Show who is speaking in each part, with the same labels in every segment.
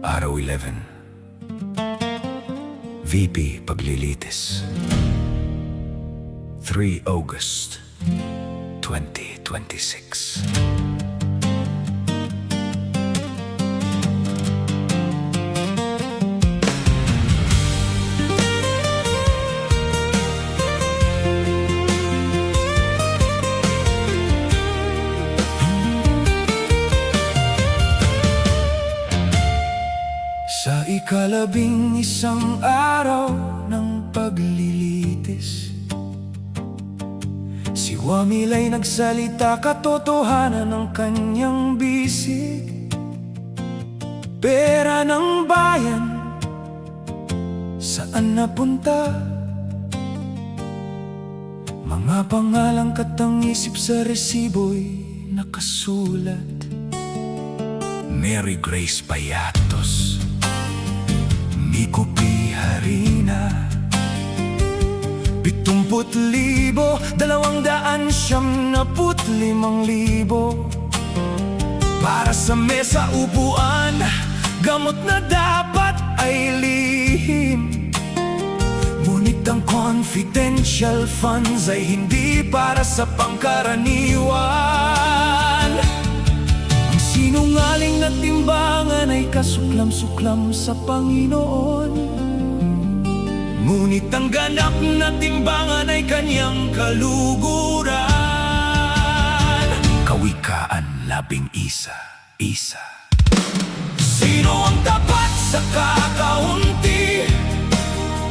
Speaker 1: Araw 11. VP Paglilitis. 3 August 2026. Sa ika-11 araw ng paglilitis, si Wamila'y nagsalita katotohanan ng kanyang bisig. Pera ng bayan, saan napunta? Mga pangalang katang-isip sa resibo'y nakasulat. Mary Grace Payatos, Miko P. Harina, 70,000, 295,000 para sa mesa upuan, gamot na dapat ay lihim. Ngunit ang confidential funds ay hindi para sa pangkaraniwan. Ang sinungaling na timbangan ay kasuklam-suklam sa Panginoon. Ngunit ang ganap na timbangan ay kanyang kaluguran. Kawikaan 11. Sino ang tapat sa kakaunti?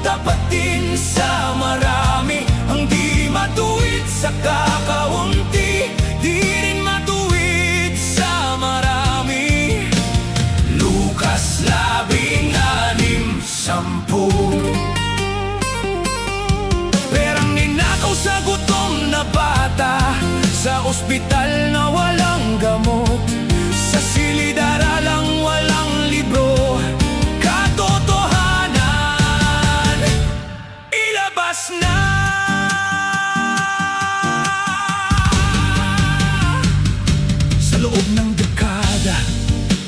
Speaker 1: Tapat din sa marami. Ang di matuwid sa kakaunti, di rin matuwid sa marami. Lucas 16:10. Perang ninakaw sa gutom na bata, sa ospital na walang gamot, sa silid-aralang walang libro. Katotohanan, ilabas na! Sa loob ng dekada,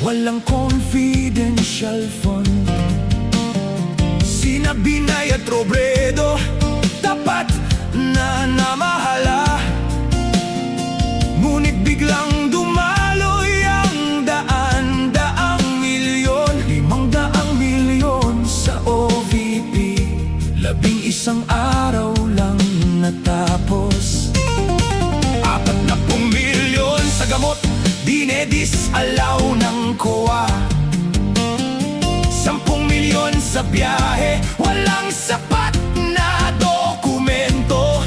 Speaker 1: walang confidential fund. Sina Binay at Robredo, tapat na namahala. Ngunit biglang dumaloy ang daan-daang milyon, 500 milyon sa OVP. 11 araw lang natapos. 40 milyon sa gamot, dinedis-alaw ng COA. 10 milyon sa biyahe, walang sapat na dokumento.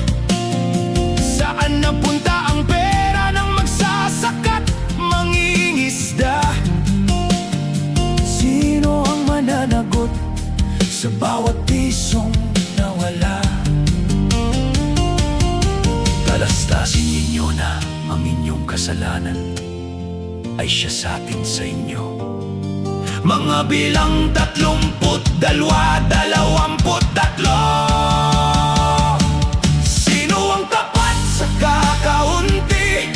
Speaker 1: Saan napunta ang pera ng magsasakat, mangingisda? Sino ang mananagot sa bawat pisong nawala? Talastasin ninyo na ang inyong kasalanan ay siya sa atin sa inyo. Mga bilang 32, 23. Sino ang tapat sa kakaunti?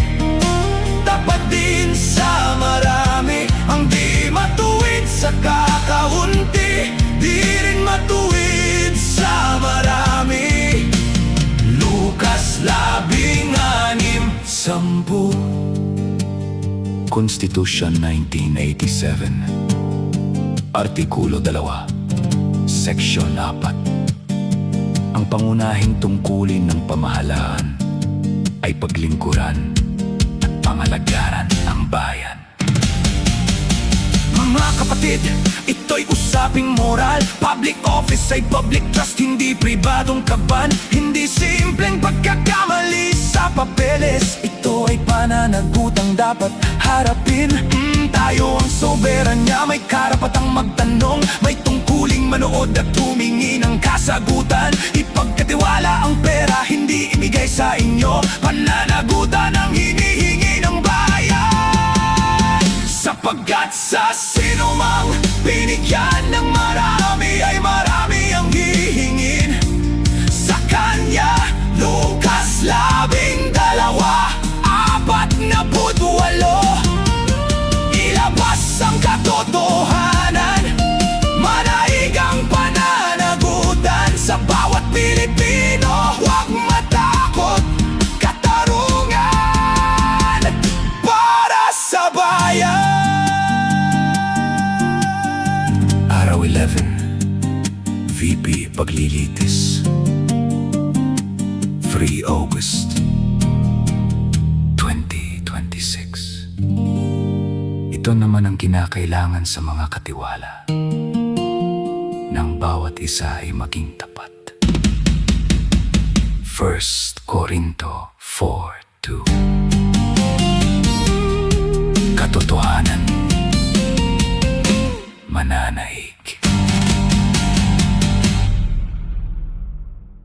Speaker 1: Tapat din sa marami. Ang di matuwid sa kakaunti, di rin matuwid sa marami. Lucas 16:10. Constitution 1987, Artikulo 2, Section 4. Ang pangunahing tungkulin ng pamahalaan ay paglingkuran at pangalagaran ang bayan. Mga kapatid, ito'y usaping moral. Public office ay public trust, hindi pribadong kaban. Hindi simpleng pagkakamali sa papeles. Ito ay pananagutang dapat harapin. Tayo ang soberanya, may karapatang magtanong. May tungkuling manood at humingi ng kasagutan. Ipagkatiwala ang pera, hindi ibigay sa inyo. Pananagutan ang hinihingi ng bayan. Sapagkat sa sinumang binigyan ng marami ay marami ang hihingin sa kanya. Lucas 12:48. ang katotohanan, manaigang pananagutan sa bawat Pilipino. Huwag matakot, katarungan para sa bayan. Araw 11, VP Paglilitis, 3 August 2026. Ito naman ang kinakailangan sa mga katiwala, ng bawat isa ay maging tapat. 1 Corinto 4:2.